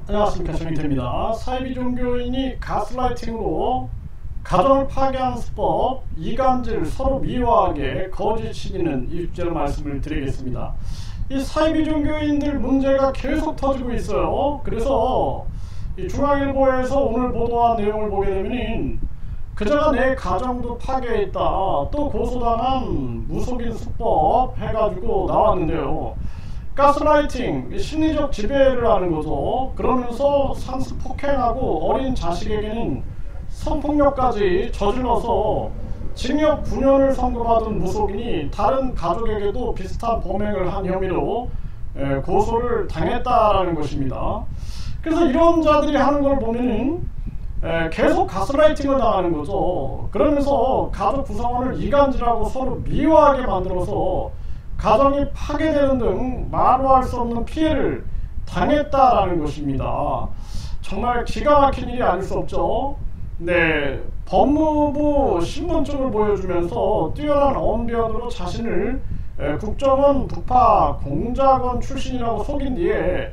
안녕하십니까, 정인태입니다. 사이비 종교인이 가스라이팅으로 가정을 파괴하는 수법, 이간질, 서로 미워하게 거짓 시기는 이 주제로 말씀을 드리겠습니다. 이 사이비 종교인들 문제가 계속 터지고 있어요. 그래서 이 중앙일보에서 오늘 보도한 내용을 보게 되면 그자가 내 가정도 파괴했다, 또 고소당한 무속인 수법 해가지고 나왔는데요. 가스라이팅, 심리적 지배를 하는 거죠. 그러면서 상습 폭행하고 어린 자식에게는 성폭력까지 저질러서 징역 9년을 선고받은 무속인이 다른 가족에게도 비슷한 범행을 한 혐의로 고소를 당했다라는 것입니다. 그래서 이런 자들이 하는 걸 보면은 계속 가스라이팅을 당하는 거죠. 그러면서 가족 구성원을 이간질하고 서로 미워하게 만들어서 가정이 파괴되는 등 말로 할 수 없는 피해를 당했다라는 것입니다. 정말 기가 막힌 일이 아닐 수 없죠. 네, 법무부 신분증을 보여주면서 뛰어난 언변으로 자신을 국정원 북파 공작원 출신이라고 속인 뒤에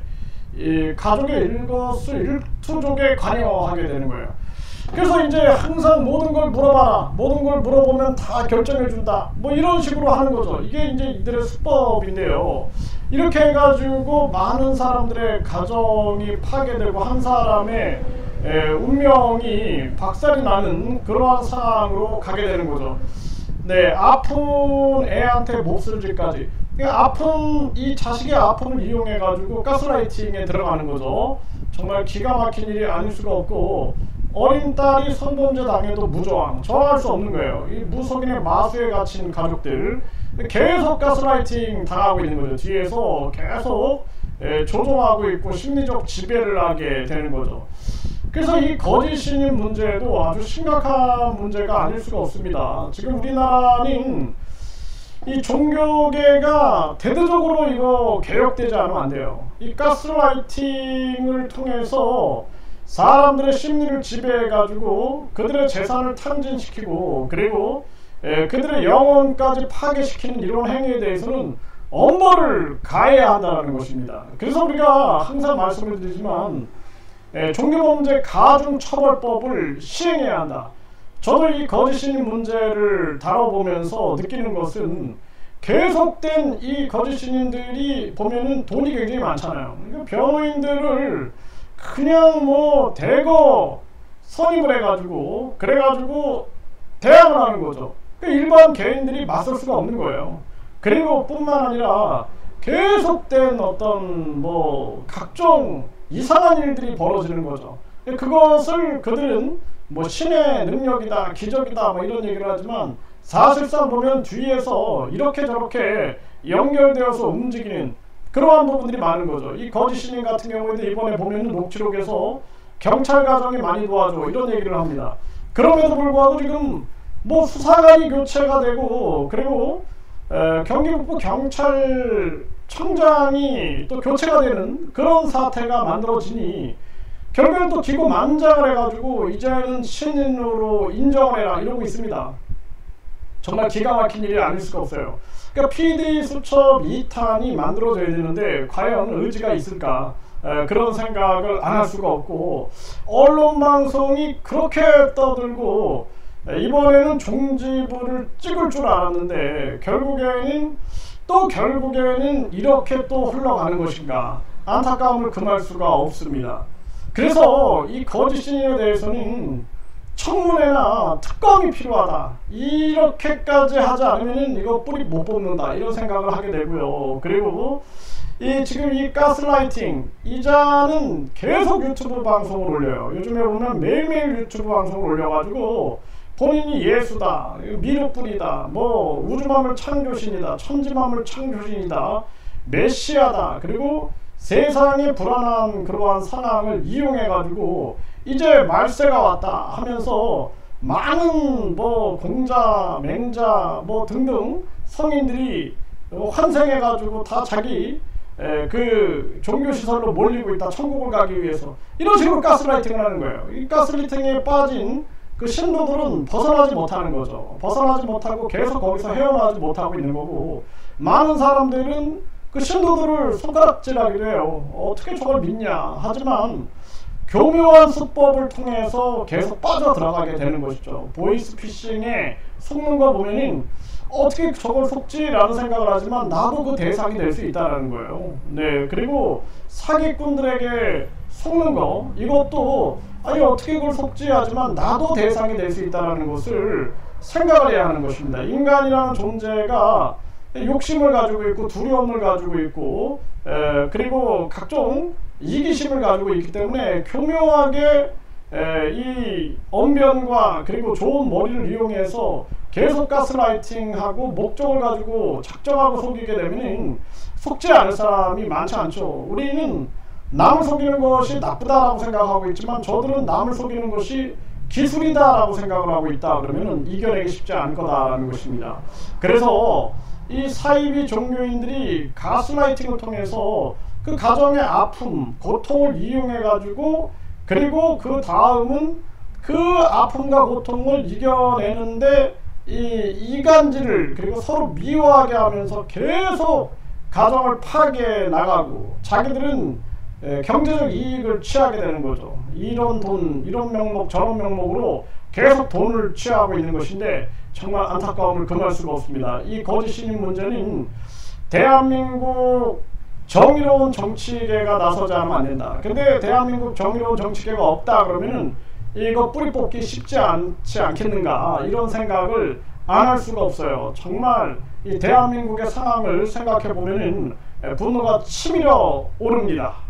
이 가족의 일거수일투족에 관여하게 되는 거예요. 그래서 이제 항상 모든 걸 물어봐라, 모든 걸 물어보면 다 결정해준다, 뭐 이런 식으로 하는 거죠. 이게 이제 이들의 수법인데요. 이렇게 해가지고 많은 사람들의 가정이 파괴되고 한 사람의 운명이 박살이 나는 그러한 상황으로 가게 되는 거죠. 네, 아픈 애한테 몹쓸 짓까지. 아픈 이 자식의 아픔을 이용해 가지고 가스라이팅에 들어가는 거죠. 정말 기가 막힌 일이 아닐 수가 없고, 어린 딸이 성범죄 당해도 무저항, 저항할 수 없는 거예요. 이 무속인의 마수에 갇힌 가족들 계속 가스라이팅 당하고 있는 거죠. 뒤에서 계속 조종하고 있고 심리적 지배를 하게 되는 거죠. 그래서 이 거짓 신임 문제도 아주 심각한 문제가 아닐 수가 없습니다. 지금 우리나라는 이 종교계가 대대적으로 이거 개혁되지 않으면 안 돼요. 이 가스라이팅을 통해서 사람들의 심리를 지배해가지고 그들의 재산을 탕진시키고, 그리고 그들의 영혼까지 파괴시키는 이런 행위에 대해서는 엄벌을 가해야 한다는 것입니다. 그래서 우리가 항상 말씀을 드리지만 종교범죄 가중처벌법을 시행해야 한다. 저도 이 거짓신임 문제를 다뤄보면서 느끼는 것은 계속된 이 거짓신임들이 보면은 돈이 굉장히 많잖아요. 변호인들을 그냥 뭐 대거 선임을 해가지고 그래가지고 대항을 하는 거죠. 일반 개인들이 맞설 수가 없는 거예요. 그리고 뿐만 아니라 계속된 어떤 뭐 각종 이상한 일들이 벌어지는 거죠. 그것을 그들은 뭐 신의 능력이다, 기적이다, 뭐 이런 얘기를 하지만 사실상 보면 뒤에서 이렇게 저렇게 연결되어서 움직이는 그러한 부분들이 많은 거죠. 이 거짓 신임 같은 경우에도 이번에 보면 녹취록에서 경찰 가정이 많이 도와줘 이런 얘기를 합니다. 그럼에도 불구하고 지금 뭐 수사관이 교체가 되고, 그리고 경기북부 경찰청장이 또 교체가 되는 그런 사태가 만들어지니 결국은 또 기고만장을 해가지고 이제는 신인으로 인정을 해라 이러고 있습니다. 정말 기가 막힌 일이 아닐 수가 없어요. 그러니까 PD 수첩 2탄이 만들어져야 되는데 과연 의지가 있을까? 그런 생각을 안 할 수가 없고, 언론방송이 그렇게 떠들고 이번에는 종지부를 찍을 줄 알았는데 결국에는 이렇게 또 흘러가는 것인가, 안타까움을 금할 수가 없습니다. 그래서 이 거짓 신임에 대해서는 청문회나 특검이 필요하다, 이렇게까지 하지 않으면 이거 뿌리 못 뽑는다 이런 생각을 하게 되고요. 그리고 지금 이 가스라이팅 이자는 계속 유튜브 방송을 올려요. 요즘에 보면 매일매일 유튜브 방송을 올려가지고 본인이 예수다, 미륵불이다, 뭐 우주만물 창조신이다, 천지만물 창조신이다, 메시아다, 그리고 세상의 불안한 그러한 상황을 이용해가지고 이제 말세가 왔다 하면서 많은 뭐 공자, 맹자 뭐 등등 성인들이 환생해가지고 다 자기 그 종교시설로 몰리고 있다, 천국을 가기 위해서, 이런 식으로 가스라이팅을 하는 거예요. 이 가스라이팅에 빠진 그 신도들은 벗어나지 못하는 거죠. 벗어나지 못하고 계속 거기서 헤어나지 못하고 있는 거고, 많은 사람들은 그 신도들을 손가락질하기도 해요. 어떻게 저걸 믿냐. 하지만 교묘한 수법을 통해서 계속 빠져들어가게 되는 것이죠. 보이스피싱에 속는 거 보면은 어떻게 저걸 속지? 라는 생각을 하지만 나도 그 대상이 될 수 있다는 거예요. 네, 그리고 사기꾼들에게 속는 거, 이것도 아니 어떻게 그걸 속지? 하지만 나도 대상이 될 수 있다는 것을 생각을 해야 하는 것입니다. 인간이라는 존재가 욕심을 가지고 있고 두려움을 가지고 있고 그리고 각종 이기심을 가지고 있기 때문에 교묘하게 이 언변과 그리고 좋은 머리를 이용해서 계속 가스라이팅하고 목적을 가지고 작정하고 속이게 되면 속지 않을 사람이 많지 않죠. 우리는 남을 속이는 것이 나쁘다라고 생각하고 있지만 저들은 남을 속이는 것이 기술이다라고 생각을 하고 있다 그러면 이겨내기 쉽지 않을 거다라는 것입니다. 그래서 이 사이비 종교인들이 가스라이팅을 통해서 그 가정의 아픔, 고통을 이용해 가지고 그리고 그 다음은 그 아픔과 고통을 이겨내는데 이 이간질을 그리고 서로 미워하게 하면서 계속 가정을 파괴해 나가고 자기들은 경제적 이익을 취하게 되는 거죠. 이런 돈, 이런 명목, 저런 명목으로 계속 돈을 취하고 있는 것인데 정말 안타까움을 금할 수가 없습니다. 이 거짓 신임 문제는 대한민국 정의로운 정치계가 나서지 않으면 안 된다. 근데 대한민국 정의로운 정치계가 없다 그러면은 이거 뿌리 뽑기 쉽지 않지 않겠는가 이런 생각을 안 할 수가 없어요. 정말 이 대한민국의 상황을 생각해 보면은 분노가 치밀어 오릅니다.